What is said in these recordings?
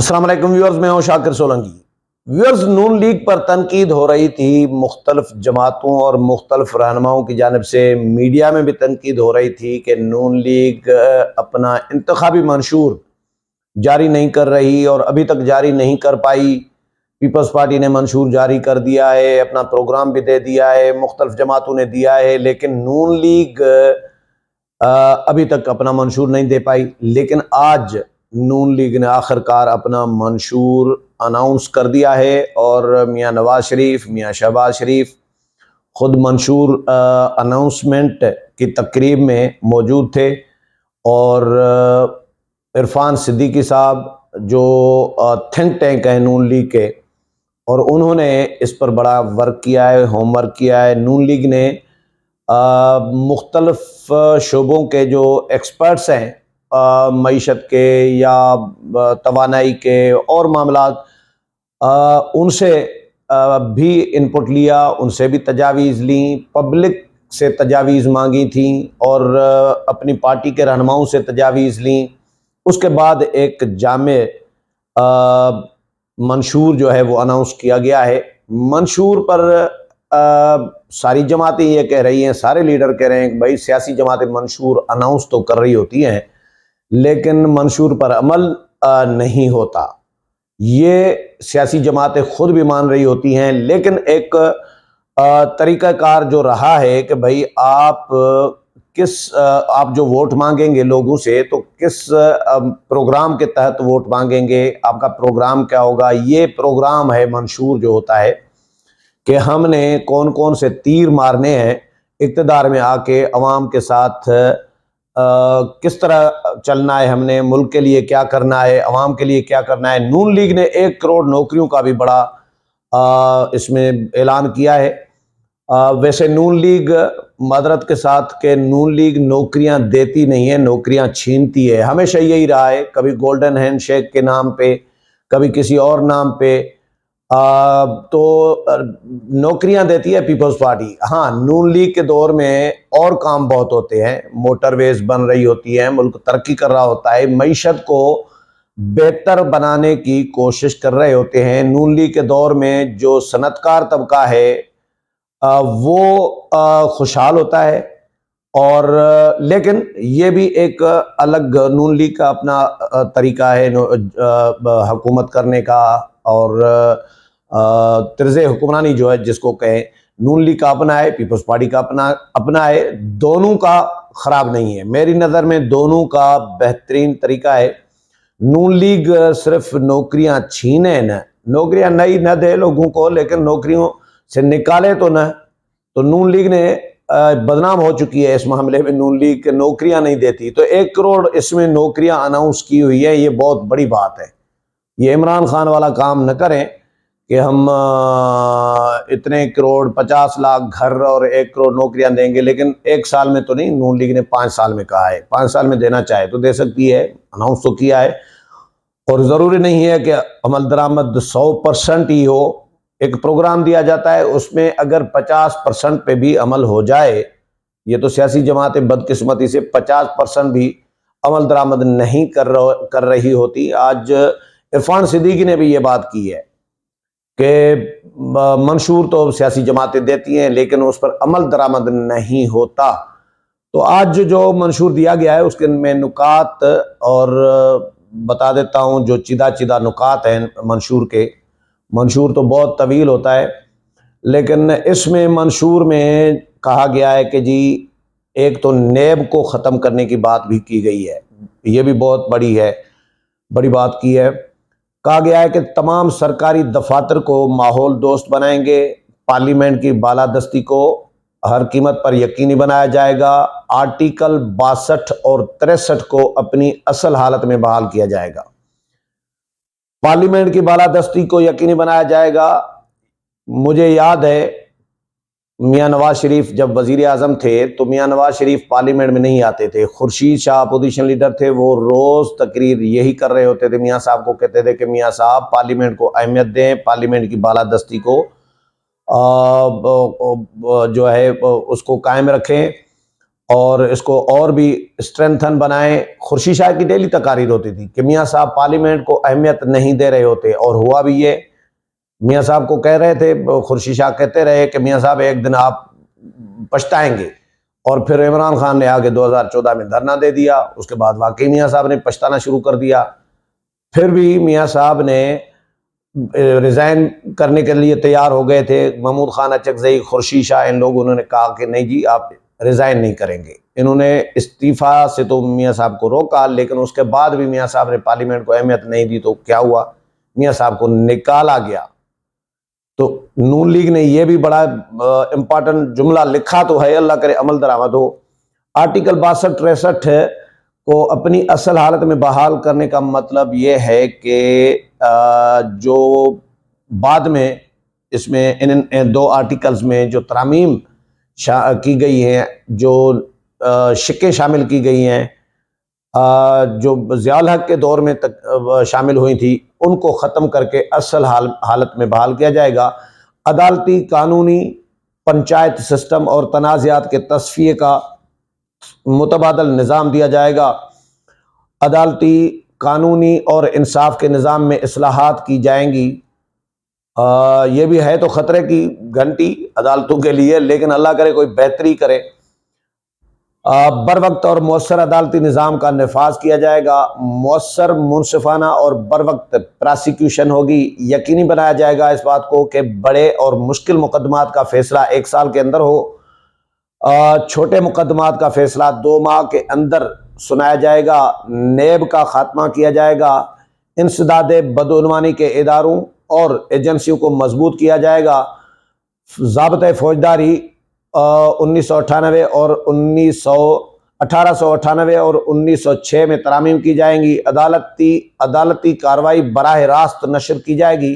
अस्सलाम वालेकुम व्यूअर्स, मैं हूं शाकिर सोलंकी। व्यूअर्स, नून लीग पर तनकीद हो रही थी मुख्तलिफ जमातों और मुख्तलिफ रहनुमाओं की जानिब से। मीडिया में भी तनकीद हो रही थी कि नून लीग अपना इंतखाबी मंशूर जारी नहीं कर रही और अभी तक जारी नहीं कर पाई। पीपल्स पार्टी ने मंशूर जारी कर दिया है, अपना प्रोग्राम भी दे दिया है, मुख्तलिफ जमातों ने दिया है, लेकिन नून लीग अभी तक अपना मंशूर नहीं दे पाई। लेकिन आज नून लीग ने आखिरकार अपना मंशूर अनाउंस कर दिया है और मियां नवाज शरीफ, मियां शहबाज शरीफ खुद मंशूर अनाउंसमेंट की तकरीब में मौजूद थे। और इरफान सिद्दीकी साहब जो थिंक टैंक है नून लीग के, और उन्होंने इस पर बड़ा वर्क किया है, होमवर्क किया है। नून लीग ने मुख्तलिफ शोबों के जो एक्सपर्ट्स हैं मईशत के या तवानाई के और मामलात, उनसे भी इनपुट लिया, उनसे भी तजावीज़ ली, पब्लिक से तजावीज़ मांगी थी और अपनी पार्टी के रहनुमाओं से तजावीज़ ली। उसके बाद एक जामे मंशूर जो है वो अनाउंस किया गया है। मंशूर पर सारी जमातें ये कह रही हैं, सारे लीडर कह रहे हैं कि भाई सियासी जमातें मंशूर अनाउंस तो कर रही होती हैं लेकिन मंशूर पर अमल नहीं होता। ये सियासी जमातें खुद भी मान रही होती हैं, लेकिन एक तरीक़ाकार जो रहा है कि भाई आप जो वोट मांगेंगे लोगों से तो किस प्रोग्राम के तहत वोट मांगेंगे, आपका प्रोग्राम क्या होगा। ये प्रोग्राम है मंशूर जो होता है कि हमने कौन कौन से तीर मारने हैं इक़्तिदार में आके, अवाम के साथ किस तरह चलना है, हमने मुल्क के लिए क्या करना है, अवाम के लिए क्या करना है। नून लीग ने 1 करोड़ नौकरियों का भी बड़ा इसमें ऐलान किया है। वैसे नून लीग मदरत के साथ के नून लीग नौकरियां देती नहीं है, नौकरियां छीनती है। हमेशा यही रहा है, कभी गोल्डन हैंडशेक के नाम पे, कभी किसी और नाम पे। तो नौकरियां देती है पीपल्स पार्टी। हाँ, नून लीग के दौर में और काम बहुत होते हैं, मोटरवेज बन रही होती हैं, मुल्क तरक्की कर रहा होता है, मईशत को बेहतर बनाने की कोशिश कर रहे होते हैं। नून लीग के दौर में जो सनतकार तबका है वो खुशहाल होता है। और लेकिन ये भी एक अलग नून लीग का अपना तरीका है हुकूमत करने का, और तर्ज़ हुक्मरानी जो है जिसको कहें, नून लीग का अपना है, पीपल्स पार्टी का अपना है। दोनों का ख़राब नहीं है, मेरी नज़र में दोनों का बेहतरीन तरीका है। नून लीग सिर्फ नौकरियां छीने न, नौकरियां नई न दे लोगों को, लेकिन नौकरियों से निकाले तो न। तो नून लीग ने बदनाम हो चुकी है इस मामले में। नून लीग नौकरियां नहीं देती, तो 1 करोड़ इसमें नौकरियां अनाउंस की हुई है, ये बहुत बड़ी बात है। ये इमरान खान वाला काम न करें कि हम इतने करोड़ 50 लाख घर और 1 करोड़ नौकरियां देंगे, लेकिन 1 साल में तो नहीं। नून लीग ने 5 साल में कहा है, 5 साल में देना चाहे तो दे सकती है, अनाउंस तो किया है। और ज़रूरी नहीं है कि अमल दरामद 100% ही हो। एक प्रोग्राम दिया जाता है, उसमें अगर 50% पे भी अमल हो जाए, ये तो सियासी जमातें बदकिस्मती से 50% भी अमल दरामद नहीं कर रही होती। आज इरफान सिद्दीकी ने भी ये बात की है कि मंशूर तो सियासी जमातें देती हैं लेकिन उस पर अमल दरामद नहीं होता। तो आज जो मंशूर दिया गया है उसके में नुकात और बता देता हूँ, जो चिदा नुकात हैं मंशूर के। मंशूर तो बहुत तवील होता है, लेकिन इसमें मंशूर में कहा गया है कि जी, एक तो नेब को ख़त्म करने की बात भी की गई है, ये भी बहुत बड़ी बात की है। कहा गया है कि तमाम सरकारी दफातर को माहौल दोस्त बनाएंगे, पार्लियामेंट की बालादस्ती को हर कीमत पर यकीनी बनाया जाएगा, आर्टिकल 62 और 63 को अपनी असल हालत में बहाल किया जाएगा, पार्लियामेंट की बालादस्ती को यकीनी बनाया जाएगा। मुझे याद है मियां नवाज शरीफ जब वजीर आजम थे तो मियां नवाज शरीफ पार्लियामेंट में नहीं आते थे। खुर्शीद शाह अपोजिशन लीडर थे, वो रोज़ तकरीर यही कर रहे होते थे, मियां साहब को कहते थे कि मियां साहब पार्लियामेंट को अहमियत दें, पार्लियामेंट की बालादस्ती को जो है उसको कायम रखें। और इसको और भी स्ट्रेंथन बनाएं। खुर्शीद शाह की डेली तकारीर होती थी कि मियाँ साहब पार्लियामेंट को अहमियत नहीं दे रहे होते, और हुआ भी ये। मियाँ साहब को कह रहे थे, खुर्शीद शाह कहते रहे कि मियाँ साहब एक दिन आप पछताएंगे, और फिर इमरान खान ने आगे 2014 में धरना दे दिया। उसके बाद वाकई मियाँ साहब ने पछताना शुरू कर दिया। फिर भी मियाँ साहब ने रिज़ाइन करने के लिए तैयार हो गए थे। महमूद खान अचकज़ई, खुर्शीद शाह, इन लोग, उन्होंने कहा कि नहीं जी, आप रिज़ाइन नहीं करेंगे। इन्होंने इस्तीफ़ा से तो मियाँ साहब को रोका, लेकिन उसके बाद भी मियाँ साहब ने पार्लियामेंट को अहमियत नहीं दी, तो क्या हुआ, मियाँ साहब को निकाला गया। तो नून लीग ने यह भी बड़ा इंपॉर्टेंट जुमला लिखा तो है, अल्लाह करे अमल दरामद हो। आर्टिकल 62-63 को अपनी असल हालत में बहाल करने का मतलब यह है कि जो बाद में इसमें इन दो आर्टिकल्स में जो तरामीम की गई हैं, जो शिक्कें शामिल की गई हैं, जो ज़ियाउल हक के दौर में तक शामिल हुई थी, उनको ख़त्म करके असल हालत में बहाल किया जाएगा। अदालती, कानूनी, पंचायत सिस्टम और तनाज़ात के तस्फ़िये का मुतबादल निज़ाम दिया जाएगा। अदालती, कानूनी और इंसाफ के निज़ाम में इस्लाहात की जाएंगी। ये भी है तो ख़तरे की घंटी अदालतों के लिए, लेकिन अल्लाह करे कोई बेहतरी करे। बर वक्त और मौसर अदालती निज़ाम का नफाज किया जाएगा। मौसर, मुनसिफाना और बर वक्त प्रोसिक्यूशन होगी। यकीनी बनाया जाएगा इस बात को कि बड़े और मुश्किल मुकदमात का फैसला 1 साल के अंदर हो। छोटे मुकदमात का फैसला 2 माह के अंदर सुनाया जाएगा। नेब का खात्मा किया जाएगा। इंसदाद बदउनवानी के इदारों और एजेंसियों को मजबूत किया जाएगा। ज़ाब्ता फौजदारी 1998 और 1898 और 1906 में तरामीम की जाएंगी। अदालती कार्रवाई बराह रास्त नशर की जाएगी।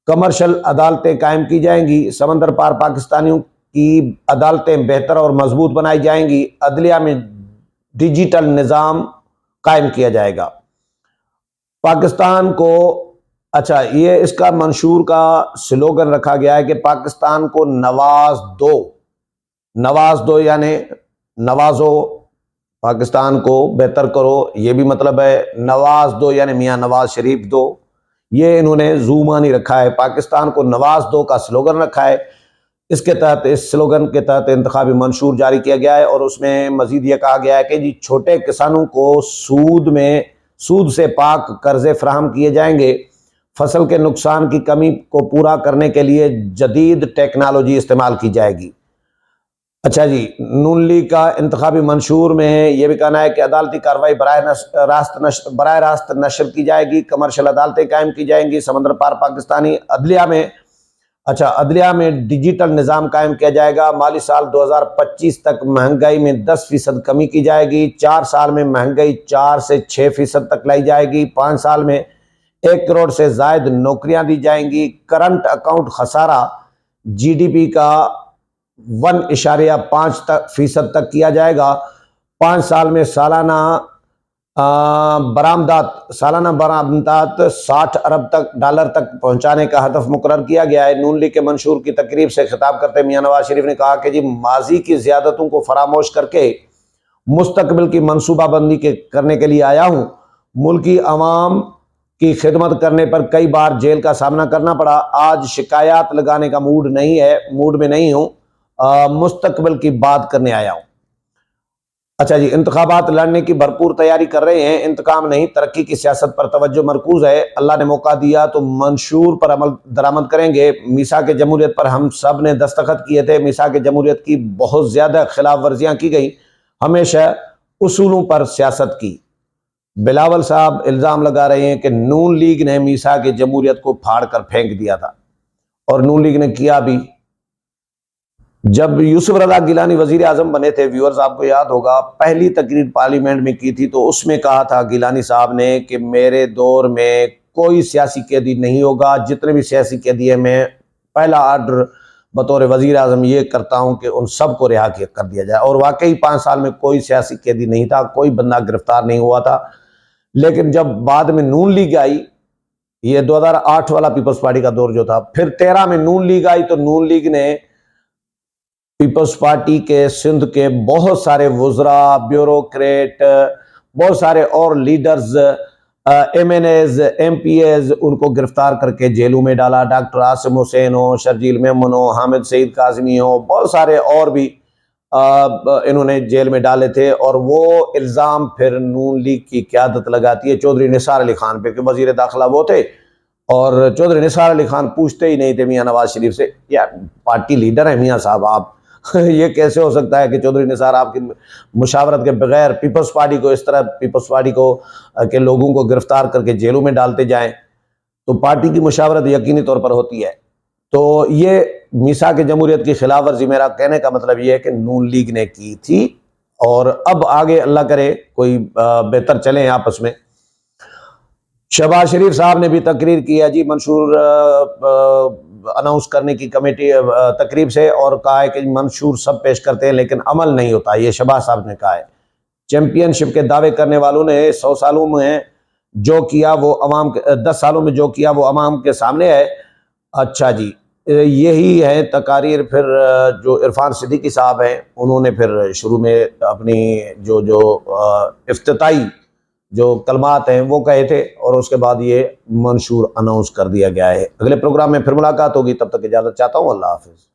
कमर्शल अदालतें कायम की जाएंगी। समंदर पार पाकिस्तानियों की अदालतें बेहतर और मजबूत बनाई जाएंगी। अदलिया में डिजिटल निज़ाम कायम किया जाएगा। पाकिस्तान को, अच्छा, ये इसका मंशूर का स्लोगन रखा गया है कि पाकिस्तान को नवाज दो। नवाज दो यानी नवाजो, पाकिस्तान को बेहतर करो, ये भी मतलब है। नवाज दो यानी मियाँ नवाज शरीफ दो, ये इन्होंने ज़ुबानी रखा है। पाकिस्तान को नवाज दो का स्लोगन रखा है। इसके तहत, इस स्लोगन के तहत इंतखाबी मंशूर जारी किया गया है, और उसमें मजीद ये कहा गया है कि जी छोटे किसानों को सूद से पाक कर्जे फराहम किए जाएंगे। फसल के नुकसान की कमी को पूरा करने के लिए जदीद टेक्नोलॉजी इस्तेमाल की जाएगी। अच्छा जी, नून लीग का इंतखाबी मंशूर में यह भी कहना है कि अदालती कार्रवाई बराह रास्त नशर की जाएगी। कमर्शियल अदालतें कायम की जाएंगी। समंदर पार पाकिस्तानी अदलिया में डिजिटल निज़ाम कायम किया जाएगा। माली साल 2025 तक महंगाई में 10% कमी की जाएगी। 4 साल में महंगाई 4 से 6% तक लाई जाएगी। 5 साल में 1 करोड़ से ज़ायद नौकरियां दी जाएंगी। करंट अकाउंट खसारा GDP का 1.5% तक किया जाएगा। 5 साल में सालाना बरामदात 60 अरब डॉलर तक पहुंचाने का हदफ मुकर्रर किया गया है। नून लीग के मंशूर की तकरीब से खिताब करते मियाँ नवाज शरीफ ने कहा कि जी माजी की ज़ियादतों को फरामोश करके मुस्तकबिल की मनसूबाबंदी करने के लिए आया हूँ। मुल्की अवाम की खिदमत करने पर कई बार जेल का सामना करना पड़ा। आज शिकायत लगाने का मूड में नहीं हूँ। मुस्तकबिल की बात करने आया हूँ। अच्छा जी, इंतखाबात लड़ने की भरपूर तैयारी कर रहे हैं। इंतकाम नहीं, तरक्की की सियासत पर तवज्जो मरकूज है। अल्लाह ने मौका दिया तो मंशूर पर अमल दरामद करेंगे। मीसाक जमहूरियत पर हम सब ने दस्तखत किए थे। मीसाक जमहूरियत की बहुत ज़्यादा खिलाफ वर्जियाँ की गई। हमेशा उसूलों पर सियासत की। बिलावल साहब इल्ज़ाम लगा रहे हैं कि नून लीग ने मीसाक जमहूरियत को फाड़ कर फेंक दिया था, और नून लीग ने किया भी। जब यूसुफ रज़ा गिलानी वजीर आजम बने थे, व्यूअर्स आपको याद होगा, पहली तकरीर पार्लियामेंट में की थी, तो उसमें कहा था गिलानी साहब ने कि मेरे दौर में कोई सियासी कैदी नहीं होगा। जितने भी सियासी कैदी हैं, मैं पहला आर्डर बतौर वजीर आजम ये करता हूं कि उन सबको रिहा कर दिया जाए। और वाकई 5 साल में कोई सियासी कैदी नहीं था, कोई बंदा गिरफ्तार नहीं हुआ था। लेकिन जब बाद में नून लीग आई, ये 2008 वाला पीपल्स पार्टी का दौर जो था, फिर 13 में नून लीग आई, तो नून लीग ने पीपल्स पार्टी के सिंध के बहुत सारे वुज़रा, ब्यूरोक्रेट, बहुत सारे और लीडर्स, MNAs, MPAs उनको गिरफ्तार करके जेलों में डाला। डॉक्टर आसिम हुसैन हो, शर्जील मेमन हो, हामिद सईद काज़मी हो, बहुत सारे और भी इन्होंने जेल में डाले थे। और वो इल्ज़ाम फिर नून लीग की क़यादत लगाती है चौधरी निसार अली खान पे कि वज़ीर दाखिला वो थे, और चौधरी निसार अली खान पूछते ही नहीं थे मियाँ नवाज शरीफ से। यार पार्टी लीडर है मियाँ साहब आप ये कैसे हो सकता है कि चौधरी निसार आपकी मुशावरत के बगैर पीपल्स पार्टी को इस तरह, पीपल्स पार्टी को के लोगों को गिरफ्तार करके जेलों में डालते जाएं। तो पार्टी की मुशावरत यकीनी तौर पर होती है। तो ये मीसाक जमहूरियत की खिलाफ वर्जी, मेरा कहने का मतलब ये है कि नून लीग ने की थी, और अब आगे अल्लाह करे कोई बेहतर चलें आपस में। शहबाज शरीफ साहब ने भी तकरीर की है जी मंशूर अनाउंस करने की कमेटी तकरीब से, और कहा है कि मंशूर सब पेश करते हैं लेकिन अमल नहीं होता। ये शहबाज साहब ने कहा है। चैंपियनशिप के दावे करने वालों ने 100 सालों में जो किया वो अवाम के 10 सालों में जो किया वो अवाम के सामने है। अच्छा जी, यही है तकारीर। फिर जो इरफान सिद्दीकी साहब हैं उन्होंने फिर शुरू में अपनी जो जो इफ्तिताई जो कलमात हैं वो कहे थे, और उसके बाद ये मंशूर अनाउंस कर दिया गया है। अगले प्रोग्राम में फिर मुलाकात होगी, तब तक इजाज़त चाहता हूँ। अल्लाह हाफिज़।